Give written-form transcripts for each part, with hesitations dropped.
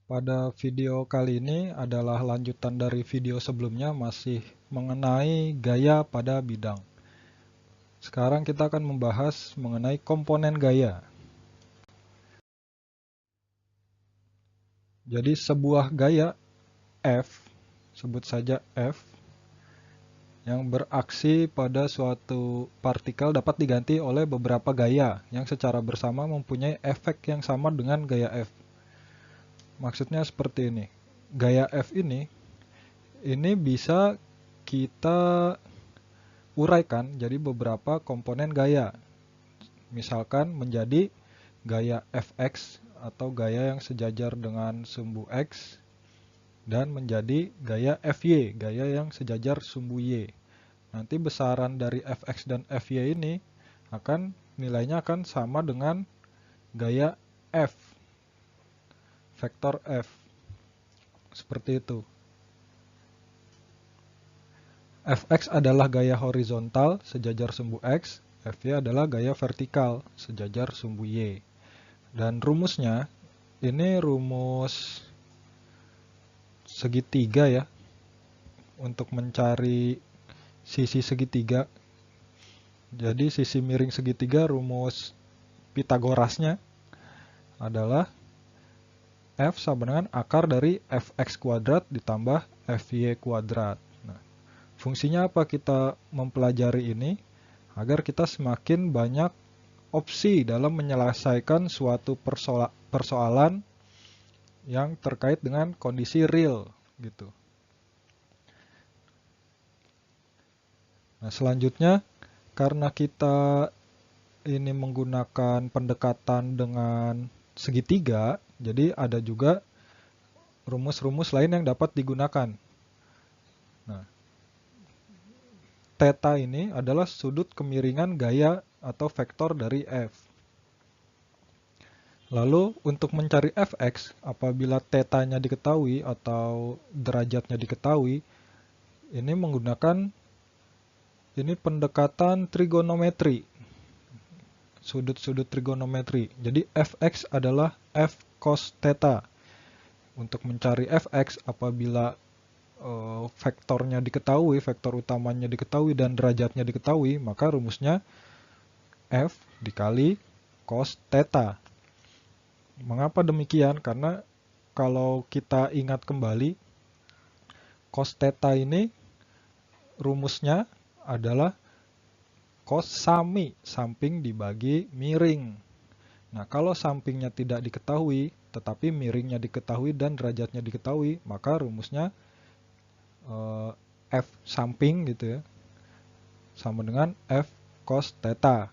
Pada video kali ini adalah lanjutan dari video sebelumnya masih mengenai gaya pada bidang. Sekarang kita akan membahas mengenai komponen gaya. Jadi sebuah gaya F, sebut saja F, yang beraksi pada suatu partikel dapat diganti oleh beberapa gaya yang secara bersama mempunyai efek yang sama dengan gaya F. Maksudnya seperti ini. Gaya F ini bisa kita uraikan jadi beberapa komponen gaya. Misalkan menjadi gaya Fx atau gaya yang sejajar dengan sumbu X dan menjadi gaya Fy, gaya yang sejajar sumbu Y. Nanti besaran dari Fx dan Fy ini nilainya akan sama dengan gaya F, vektor F. Seperti itu. Fx adalah gaya horizontal sejajar sumbu X, Fy adalah gaya vertikal sejajar sumbu Y. Dan rumusnya, ini rumus segitiga ya, untuk mencari sisi segitiga. Jadi sisi miring segitiga, rumus Pitagorasnya adalah F sama dengan akar dari Fx kuadrat ditambah Fy kuadrat. Nah, fungsinya apa kita mempelajari ini? Agar kita semakin banyak opsi dalam menyelesaikan suatu persoalan yang terkait dengan kondisi real gitu. Nah, selanjutnya karena kita ini menggunakan pendekatan dengan segitiga, jadi ada juga rumus-rumus lain yang dapat digunakan. Nah, theta ini adalah sudut kemiringan gaya atau vektor dari F. Lalu untuk mencari Fx, apabila θ-nya diketahui atau derajatnya diketahui, ini menggunakan pendekatan trigonometri, sudut-sudut trigonometri. Jadi Fx adalah F cos θ. Untuk mencari Fx, apabila vektornya diketahui, vektor utamanya diketahui dan derajatnya diketahui, maka rumusnya F dikali cos θ. Mengapa demikian? Karena kalau kita ingat kembali, cos θ ini rumusnya adalah cos sami, samping dibagi miring. Nah, kalau sampingnya tidak diketahui, tetapi miringnya diketahui dan derajatnya diketahui, maka rumusnya F samping gitu ya, sama dengan F cos θ.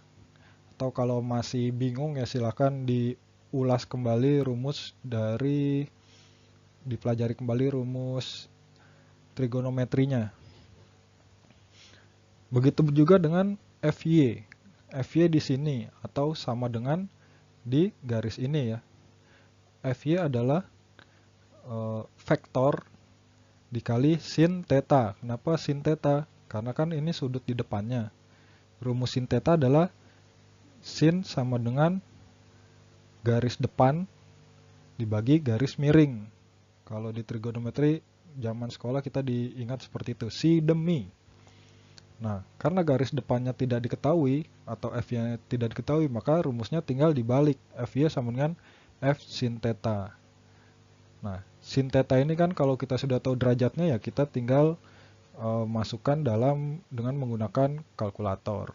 Atau kalau masih bingung ya silahkan diulas kembali dipelajari kembali rumus trigonometrinya. Begitu juga dengan Fy. Fy di sini atau sama dengan di garis ini ya. Fy adalah vektor dikali sin θ. Kenapa sin θ? Karena kan ini sudut di depannya. Rumus sin θ adalah sin sama dengan garis depan dibagi garis miring. Kalau di trigonometri zaman sekolah kita diingat seperti itu, si demi. Nah, karena garis depannya tidak diketahui atau F-nya tidak diketahui, maka rumusnya tinggal dibalik. F-nya sama dengan F sin θ. Nah, sin θ ini kan kalau kita sudah tahu derajatnya ya kita tinggal masukkan dengan menggunakan kalkulator.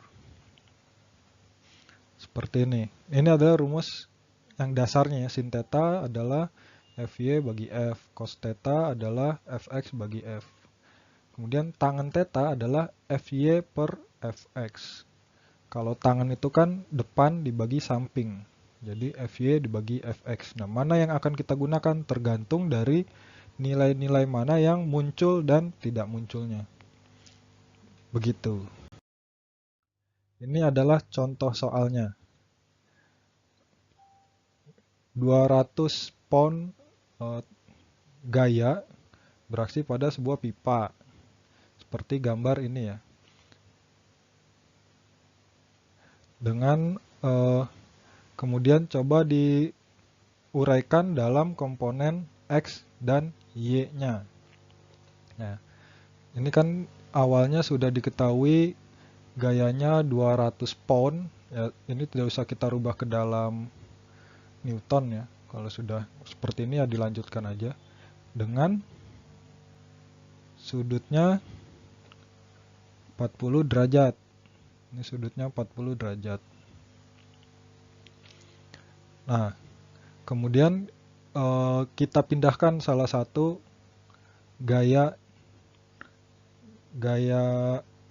Seperti ini. Ini adalah rumus yang dasarnya ya. Sin θ adalah Fy bagi F. Cos θ adalah Fx bagi F. Kemudian tangen θ adalah Fy per Fx. Kalau tangan itu kan depan dibagi samping. Jadi Fy dibagi Fx. Nah, mana yang akan kita gunakan tergantung dari nilai-nilai mana yang muncul dan tidak munculnya. Begitu. Ini adalah contoh soalnya. 200 pound gaya beraksi pada sebuah pipa. Seperti gambar ini ya. Dengan kemudian coba diuraikan dalam komponen X dan Y-nya. Nah, ini kan awalnya sudah diketahui gayanya 200 pound. Ya, ini tidak usah kita rubah ke dalam Newton ya. Kalau sudah seperti ini ya dilanjutkan aja. Dengan sudutnya 40 derajat. Ini sudutnya 40 derajat. Nah, kemudian kita pindahkan salah satu gaya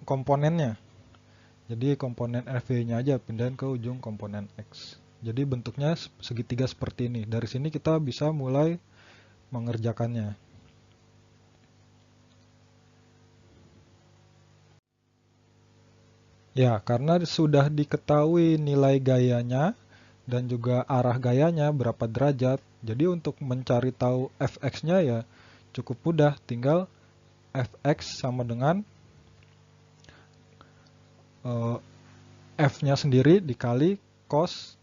komponennya. Jadi komponen FV-nya aja pindahin ke ujung komponen X. Jadi bentuknya segitiga seperti ini. Dari sini kita bisa mulai mengerjakannya. Ya, karena sudah diketahui nilai gayanya dan juga arah gayanya berapa derajat. Jadi untuk mencari tahu Fx-nya ya cukup mudah. Tinggal Fx sama dengan F-nya sendiri dikali cos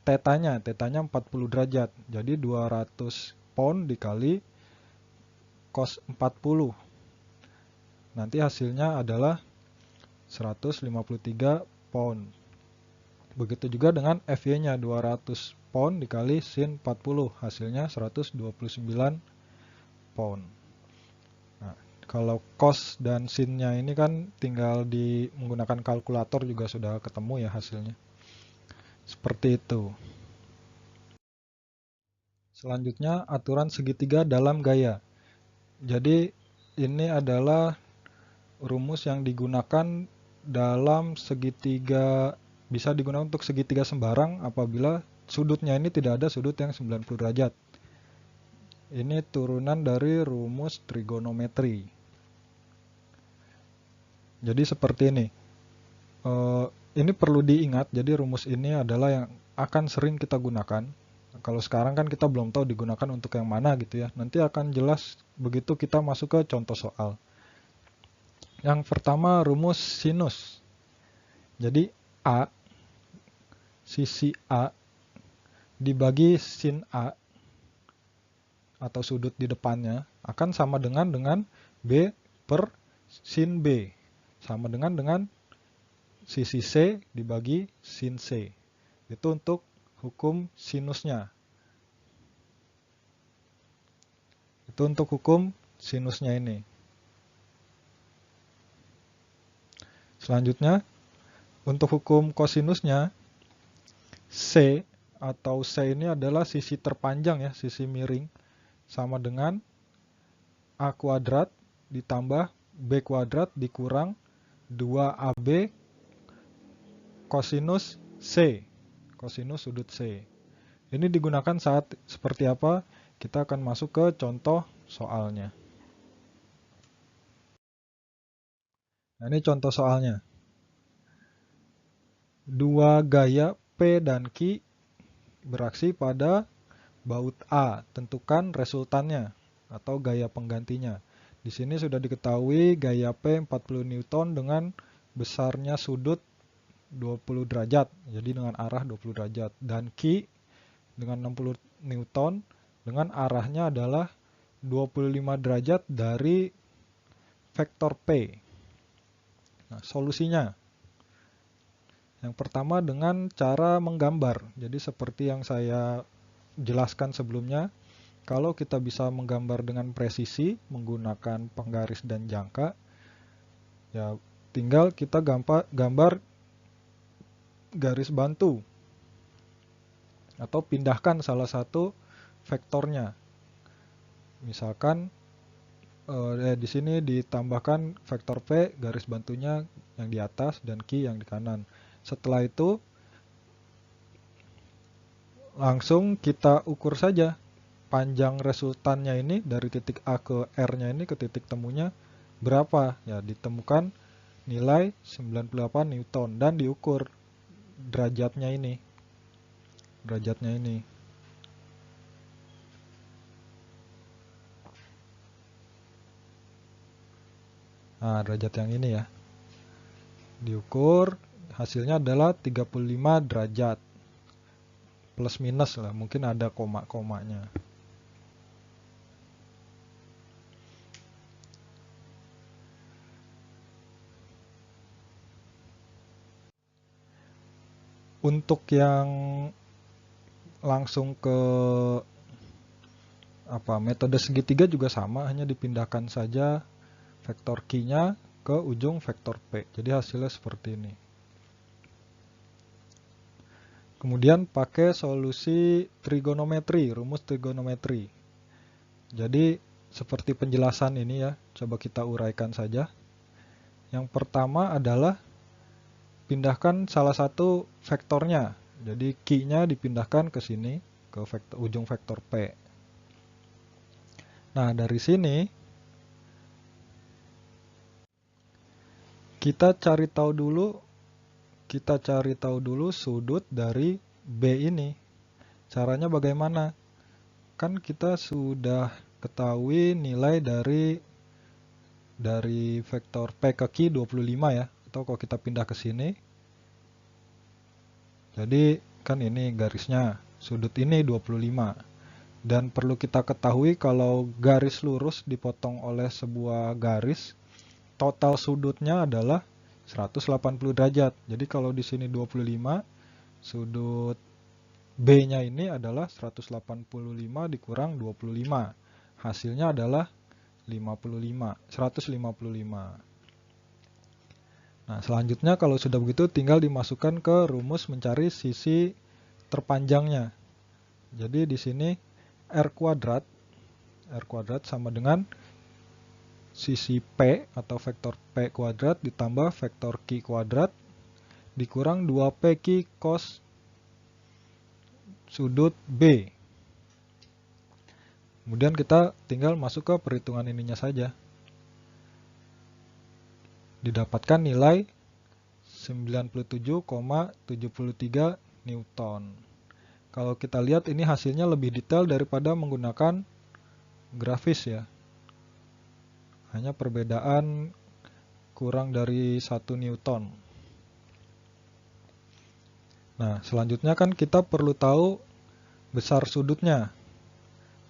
tetanya 40 derajat. Jadi 200 pound dikali cos 40. Nanti hasilnya adalah 153 pound. Begitu juga dengan FY-nya 200 pound dikali sin 40. Hasilnya 129 pound. Nah, kalau cos dan sin-nya ini kan tinggal menggunakan kalkulator juga sudah ketemu ya hasilnya. Seperti itu. Selanjutnya aturan segitiga dalam gaya. Jadi ini adalah rumus yang digunakan dalam segitiga, bisa digunakan untuk segitiga sembarang apabila sudutnya ini tidak ada sudut yang 90 derajat. Ini turunan dari rumus trigonometri. Jadi seperti ini. Ini perlu diingat, jadi rumus ini adalah yang akan sering kita gunakan. Kalau sekarang kan kita belum tahu digunakan untuk yang mana gitu ya. Nanti akan jelas begitu kita masuk ke contoh soal. Yang pertama rumus sinus. Jadi A, sisi A dibagi sin A atau sudut di depannya akan sama dengan B per sin B. Sama dengan sisi C dibagi sin C. Itu untuk hukum sinusnya. Itu untuk hukum sinusnya ini. Selanjutnya, untuk hukum kosinusnya, C atau C ini adalah sisi terpanjang ya, sisi miring. Sama dengan A kuadrat ditambah B kuadrat dikurang 2AB kosinus C. Kosinus sudut C. Ini digunakan saat seperti apa? Kita akan masuk ke contoh soalnya. Nah, ini contoh soalnya. Dua gaya P dan Q beraksi pada baut A. Tentukan resultannya atau gaya penggantinya. Di sini sudah diketahui gaya P 40 Newton dengan besarnya sudut 20 derajat. Jadi dengan arah 20 derajat. Dan Q dengan 60 Newton dengan arahnya adalah 25 derajat dari vektor P. Nah, solusinya. Yang pertama dengan cara menggambar. Jadi seperti yang saya jelaskan sebelumnya, kalau kita bisa menggambar dengan presisi menggunakan penggaris dan jangka, ya tinggal kita gambar garis bantu atau pindahkan salah satu vektornya. Misalkan di sini ditambahkan vektor P, garis bantunya yang di atas dan Q yang di kanan. Setelah itu langsung kita ukur saja panjang resultannya ini dari titik A ke R-nya ini ke titik temunya berapa. Ya, ditemukan nilai 98 Newton dan diukur derajatnya ini. Derajatnya ini. Nah, derajat yang ini ya. Diukur, hasilnya adalah 35 derajat. Plus minus lah, mungkin ada koma-komanya. Untuk yang langsung ke metode segitiga juga sama, hanya dipindahkan saja vektor Q-nya ke ujung vektor P. Jadi hasilnya seperti ini. Kemudian pakai solusi trigonometri, rumus trigonometri. Jadi seperti penjelasan ini ya, coba kita uraikan saja. Yang pertama adalah pindahkan salah satu vektornya. Jadi Q-nya dipindahkan ke sini, ke ujung vektor P. Nah, dari sini kita cari tahu dulu sudut dari B ini. Caranya bagaimana? Kan kita sudah ketahui nilai dari vektor P ke Q 25 ya. Atau kalau kita pindah ke sini. Jadi kan ini garisnya. Sudut ini 25. Dan perlu kita ketahui kalau garis lurus dipotong oleh sebuah garis, total sudutnya adalah 180 derajat. Jadi kalau di sini 25, sudut B-nya ini adalah 185 dikurang 25. Hasilnya adalah 155. Nah, selanjutnya kalau sudah begitu tinggal dimasukkan ke rumus mencari sisi terpanjangnya. Jadi di sini R kuadrat sama dengan sisi P atau vektor P kuadrat ditambah vektor Q kuadrat dikurang 2PQ cos sudut B. Kemudian kita tinggal masuk ke perhitungan ininya saja. Didapatkan nilai 97,73 Newton. Kalau kita lihat ini hasilnya lebih detail daripada menggunakan grafis ya. Hanya perbedaan kurang dari 1 Newton. Nah, selanjutnya kan kita perlu tahu besar sudutnya.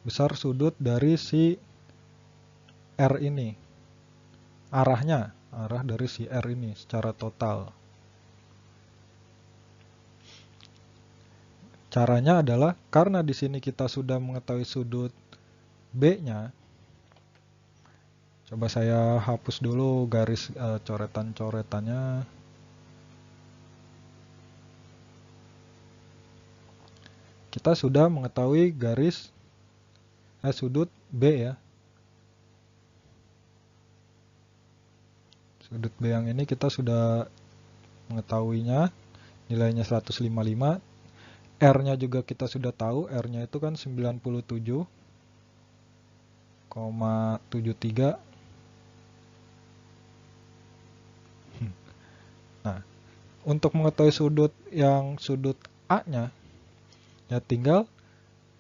Besar sudut dari si R ini. Arah dari si R ini secara total. Caranya adalah karena di sini kita sudah mengetahui sudut B-nya. Coba saya hapus dulu garis coretan-coretannya. Kita sudah mengetahui garis sudut B ya. Sudut B yang ini kita sudah mengetahuinya. Nilainya 155. R-nya juga kita sudah tahu. R-nya itu kan 97,73. Nah, untuk mengetahui sudut A-nya, ya tinggal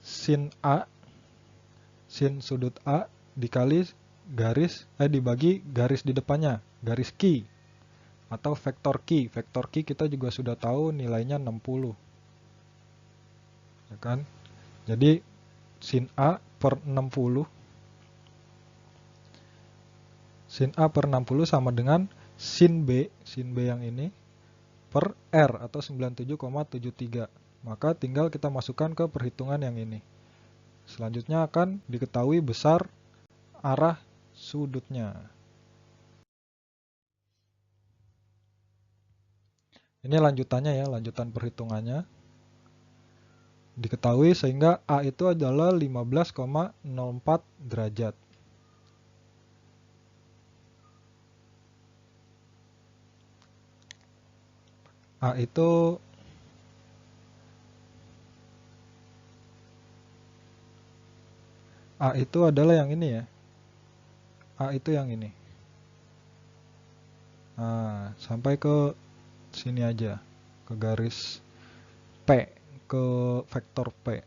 sin sudut A dikali dibagi garis di depannya, garis Q atau vektor Q. Vektor Q kita juga sudah tahu nilainya 60. Ya kan? Jadi sin A per 60 sama dengan sin B yang ini per R atau 97,73. Maka tinggal kita masukkan ke perhitungan yang ini. Selanjutnya akan diketahui besar arah sudutnya. Ini lanjutannya ya, lanjutan perhitungannya. Diketahui sehingga A itu adalah 15,04 derajat. A itu adalah yang ini ya. A itu yang ini. Nah, sampai ke sini aja. Ke garis P, ke vektor P.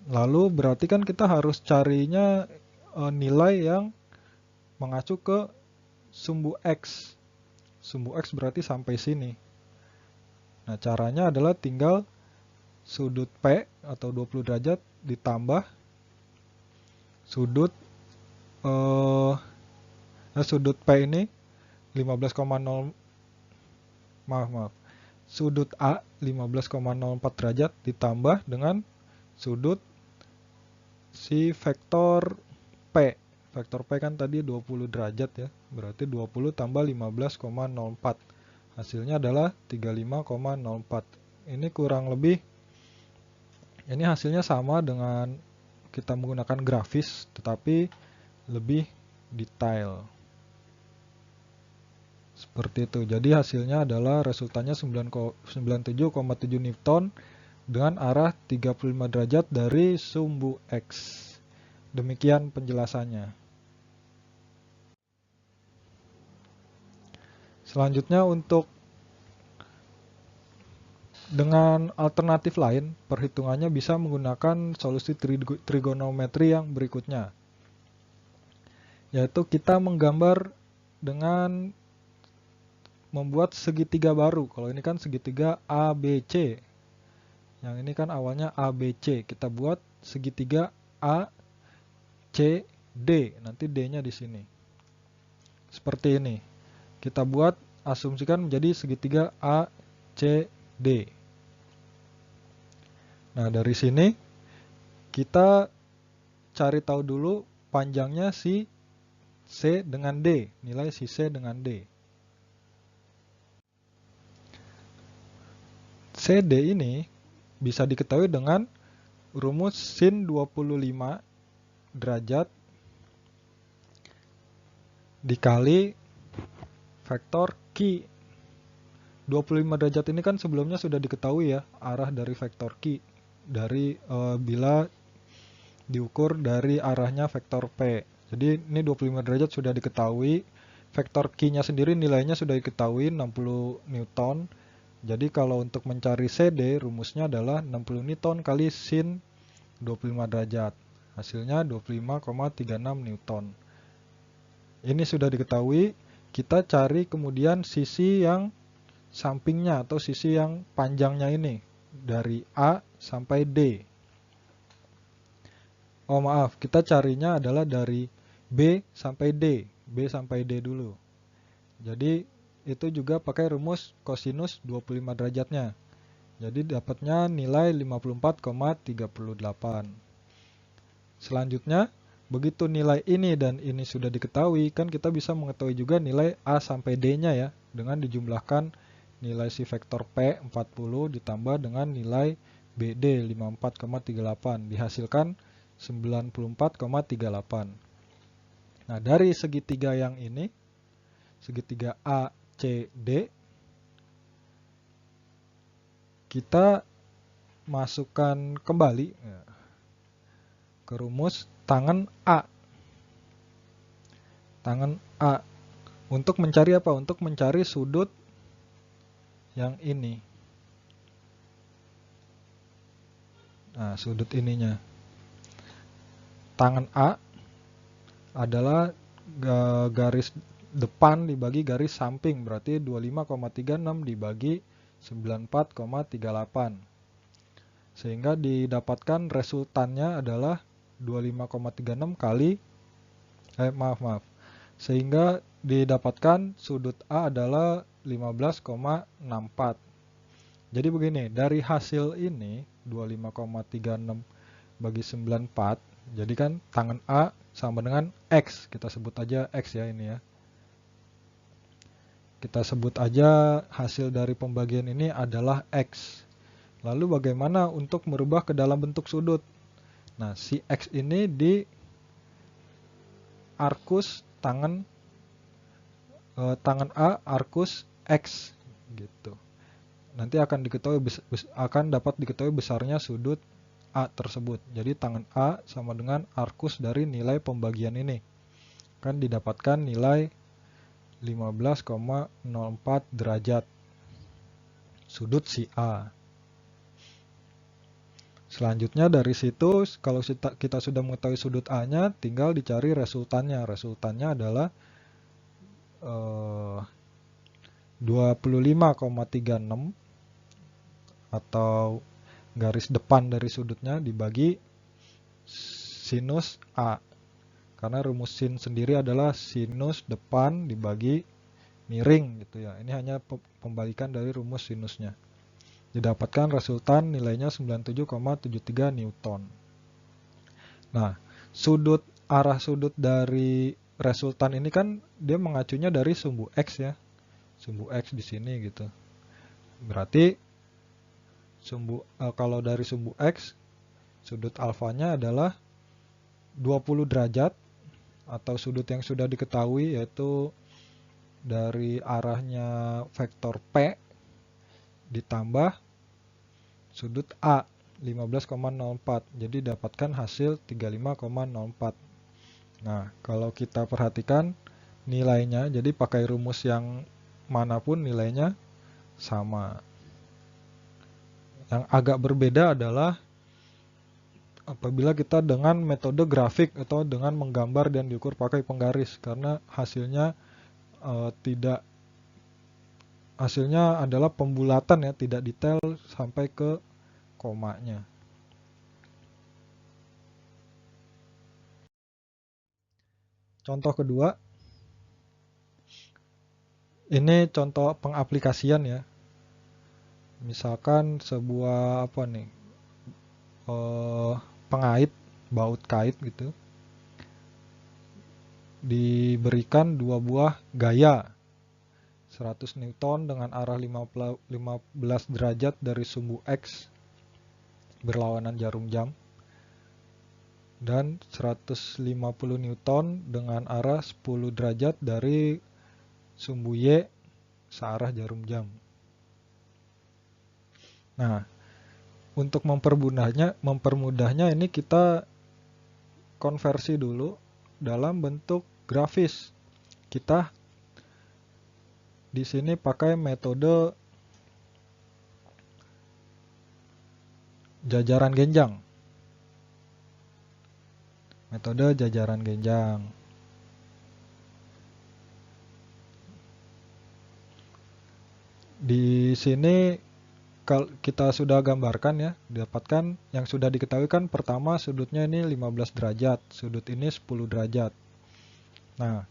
Lalu berarti kan kita harus carinya nilai yang mengacu ke sumbu X. Sumbu X berarti sampai sini. Nah, caranya adalah tinggal sudut P atau 20 derajat ditambah sudut P ini 15,0 maaf. Sudut A 15,04 derajat ditambah dengan sudut si vektor P. Vektor P kan tadi 20 derajat ya. Berarti 20 tambah 15,04. Hasilnya adalah 35,04. Ini kurang lebih, ini hasilnya sama dengan kita menggunakan grafis, tetapi lebih detail. Seperti itu. Jadi hasilnya adalah resultannya 97,7 Newton dengan arah 35 derajat dari sumbu X. Demikian penjelasannya. Selanjutnya untuk dengan alternatif lain, perhitungannya bisa menggunakan solusi trigonometri yang berikutnya. Yaitu kita menggambar dengan membuat segitiga baru. Kalau ini kan segitiga ABC. Yang ini kan awalnya ABC. Kita buat segitiga ACD. Nanti D-nya di sini. Seperti ini. Kita buat, asumsikan menjadi segitiga ACD. Nah, dari sini kita cari tahu dulu panjangnya si C dengan D, nilai si C dengan D. CD ini bisa diketahui dengan rumus sin 25 derajat dikali vektor Q. 25 derajat ini kan sebelumnya sudah diketahui ya, arah dari vektor Q. Dari bila diukur dari arahnya vektor P. Jadi ini 25 derajat sudah diketahui. Vektor Q-nya sendiri nilainya sudah diketahui 60 Newton. Jadi kalau untuk mencari CD rumusnya adalah 60 Newton kali sin 25 derajat. Hasilnya 25,36 Newton. Ini sudah diketahui. Kita cari kemudian sisi yang sampingnya atau sisi yang panjangnya ini. Dari A sampai D. Oh maaf, kita carinya adalah dari B sampai D. B sampai D dulu. Jadi itu juga pakai rumus kosinus 25 derajatnya. Jadi dapatnya nilai 54,38. Selanjutnya, begitu nilai ini dan ini sudah diketahui, kan kita bisa mengetahui juga nilai A sampai D-nya ya. Dengan dijumlahkan nilai si vektor P 40 ditambah dengan nilai BD 54,38. Dihasilkan 94,38. Nah, dari segitiga yang ini, segitiga ACD, kita masukkan kembali ke rumus tangan A. Tangan A. Untuk mencari apa? Untuk mencari sudut yang ini. Nah, sudut ininya. Tangan A adalah garis depan dibagi garis samping, berarti 25,36 dibagi 94,38. Sehingga didapatkan resultannya adalah 25,36 kali sehingga didapatkan sudut A adalah 15,64. Jadi begini, dari hasil ini 25,36 bagi 94, jadi kan tangan A sama dengan X, kita sebut aja X ya ini ya. Kita sebut aja hasil dari pembagian ini adalah X. Lalu bagaimana untuk merubah ke dalam bentuk sudut? Nah, si X ini di arkus tangan A arkus X gitu. Nanti akan dapat diketahui besarnya sudut A tersebut. Jadi tangan A sama dengan arkus dari nilai pembagian ini. Kan didapatkan nilai 15,04 derajat sudut si A. Selanjutnya dari situ, kalau kita sudah mengetahui sudut A-nya, tinggal dicari resultannya. Resultannya adalah 25,36 atau garis depan dari sudutnya dibagi sinus A. Karena rumus sin sendiri adalah sinus depan dibagi miring gitu ya. Ini hanya pembalikan dari rumus sinusnya. Didapatkan resultan nilainya 97,73 Newton. Nah, arah sudut dari resultan ini kan dia mengacunya dari sumbu X ya. Sumbu X di sini gitu. Berarti kalau dari sumbu X, sudut alfanya adalah 20 derajat atau sudut yang sudah diketahui yaitu dari arahnya vektor P ditambah sudut A 15,04. Jadi dapatkan hasil 35,04. Nah, kalau kita perhatikan nilainya, jadi pakai rumus yang manapun nilainya sama. Yang agak berbeda adalah apabila kita dengan metode grafik atau dengan menggambar dan diukur pakai penggaris, karena hasilnya adalah pembulatan ya, tidak detail sampai ke komanya. Contoh kedua, ini contoh pengaplikasian ya. Misalkan sebuah pengait, baut kait gitu, diberikan dua buah gaya 100 Newton dengan arah 15 derajat dari sumbu X berlawanan jarum jam, dan 150 Newton dengan arah 10 derajat dari sumbu Y searah jarum jam. Nah, untuk mempermudahnya ini kita konversi dulu dalam bentuk grafis. Kita di sini pakai metode jajaran genjang. Metode jajaran genjang. Di sini kita sudah gambarkan ya, dapatkan yang sudah diketahui kan pertama sudutnya ini 15 derajat, sudut ini 10 derajat. Nah,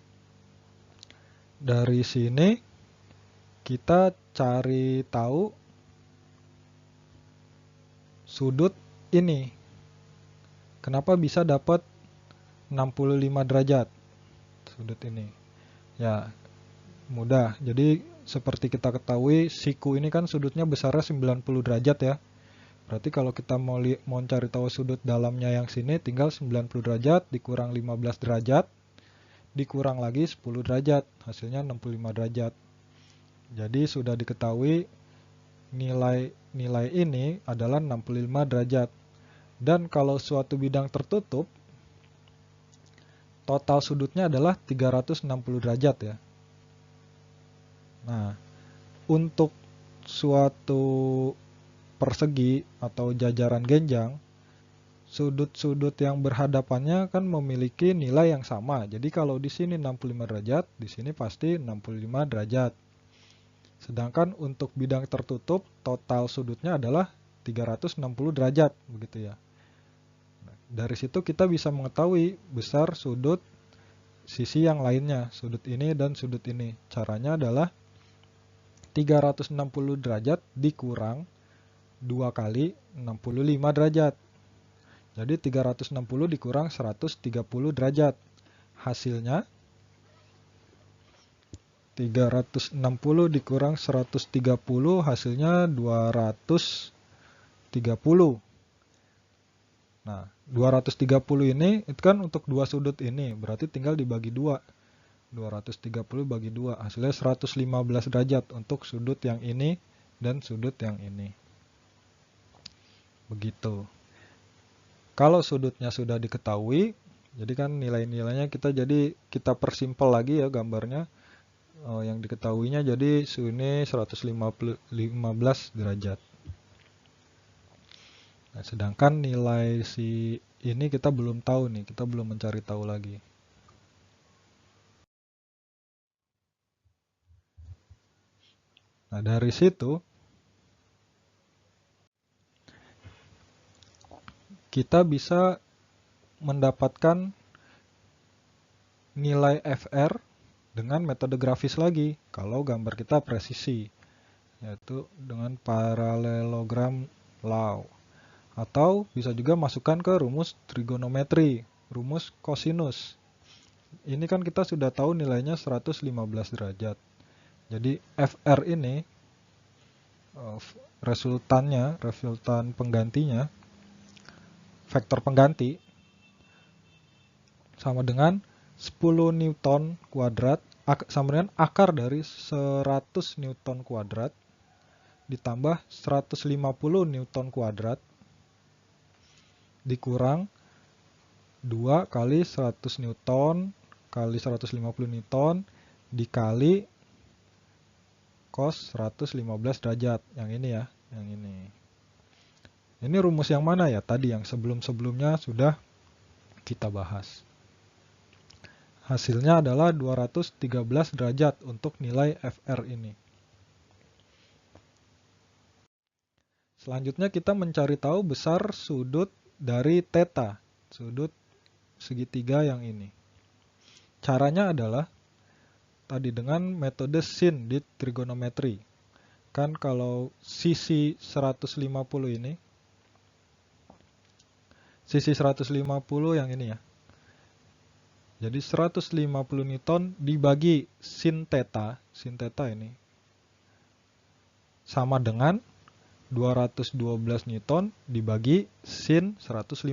dari sini kita cari tahu sudut ini. Kenapa bisa dapat 65 derajat sudut ini? Ya, mudah. Jadi seperti kita ketahui siku ini kan sudutnya besarnya 90 derajat ya. Berarti kalau kita mau cari tahu sudut dalamnya yang sini tinggal 90 derajat dikurang 15 derajat dikurang lagi 10 derajat, hasilnya 65 derajat. Jadi sudah diketahui nilai ini adalah 65 derajat. Dan kalau suatu bidang tertutup, total sudutnya adalah 360 derajat ya. Nah, untuk suatu persegi atau jajaran genjang, sudut-sudut yang berhadapannya kan memiliki nilai yang sama. Jadi kalau di sini 65 derajat, di sini pasti 65 derajat. Sedangkan untuk bidang tertutup, total sudutnya adalah 360 derajat, begitu ya. Dari situ kita bisa mengetahui besar sudut sisi yang lainnya, sudut ini dan sudut ini. Caranya adalah 360 derajat dikurang 2 kali 65 derajat. Jadi 360 dikurang 130 derajat. Hasilnya 360 dikurang 130 hasilnya 230. Nah, 230 ini itu kan untuk dua sudut ini, berarti tinggal dibagi 2. 230 bagi 2, hasilnya 115 derajat untuk sudut yang ini dan sudut yang ini. Begitu. Kalau sudutnya sudah diketahui, jadi kan nilai-nilainya kita persimpel lagi ya gambarnya. Yang diketahuinya jadi sini 115 derajat. Nah, sedangkan nilai si ini kita belum tahu nih, kita belum mencari tahu lagi. Nah, dari situ kita bisa mendapatkan nilai FR dengan metode grafis lagi kalau gambar kita presisi, yaitu dengan parallelogram law. Atau bisa juga masukkan ke rumus trigonometri, rumus kosinus. Ini kan kita sudah tahu nilainya 115 derajat. Jadi FR ini resultan penggantinya, vektor pengganti sama dengan 10 Newton kuadrat sama dengan akar dari 100 Newton kuadrat ditambah 150 Newton kuadrat dikurang 2 kali 100 Newton kali 150 Newton dikali cos 115 derajat. Yang ini ya, yang ini. Ini rumus yang mana ya? Tadi yang sebelum-sebelumnya sudah kita bahas. Hasilnya adalah 213 derajat untuk nilai FR ini. Selanjutnya kita mencari tahu besar sudut dari theta, sudut segitiga yang ini. Caranya adalah tadi dengan metode sin di trigonometri. Kan kalau sisi 150 ini, sisi 150 yang ini ya. Jadi 150 Newton dibagi sin theta ini sama dengan 212 Newton dibagi sin 115.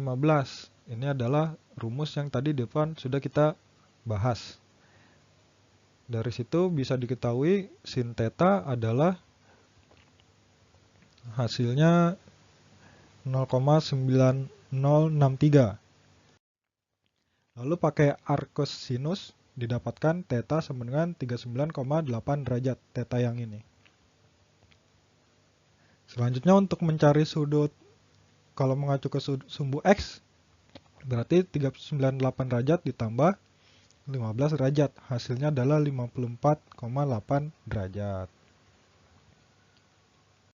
Ini adalah rumus yang tadi di depan sudah kita bahas. Dari situ bisa diketahui sin theta adalah hasilnya 0,9063. Lalu pakai arc cosinus didapatkan theta sama dengan 39,8 derajat theta yang ini. Selanjutnya untuk mencari sudut, kalau mengacu ke sumbu X, berarti 398 derajat ditambah 15 derajat. Hasilnya adalah 54,8 derajat.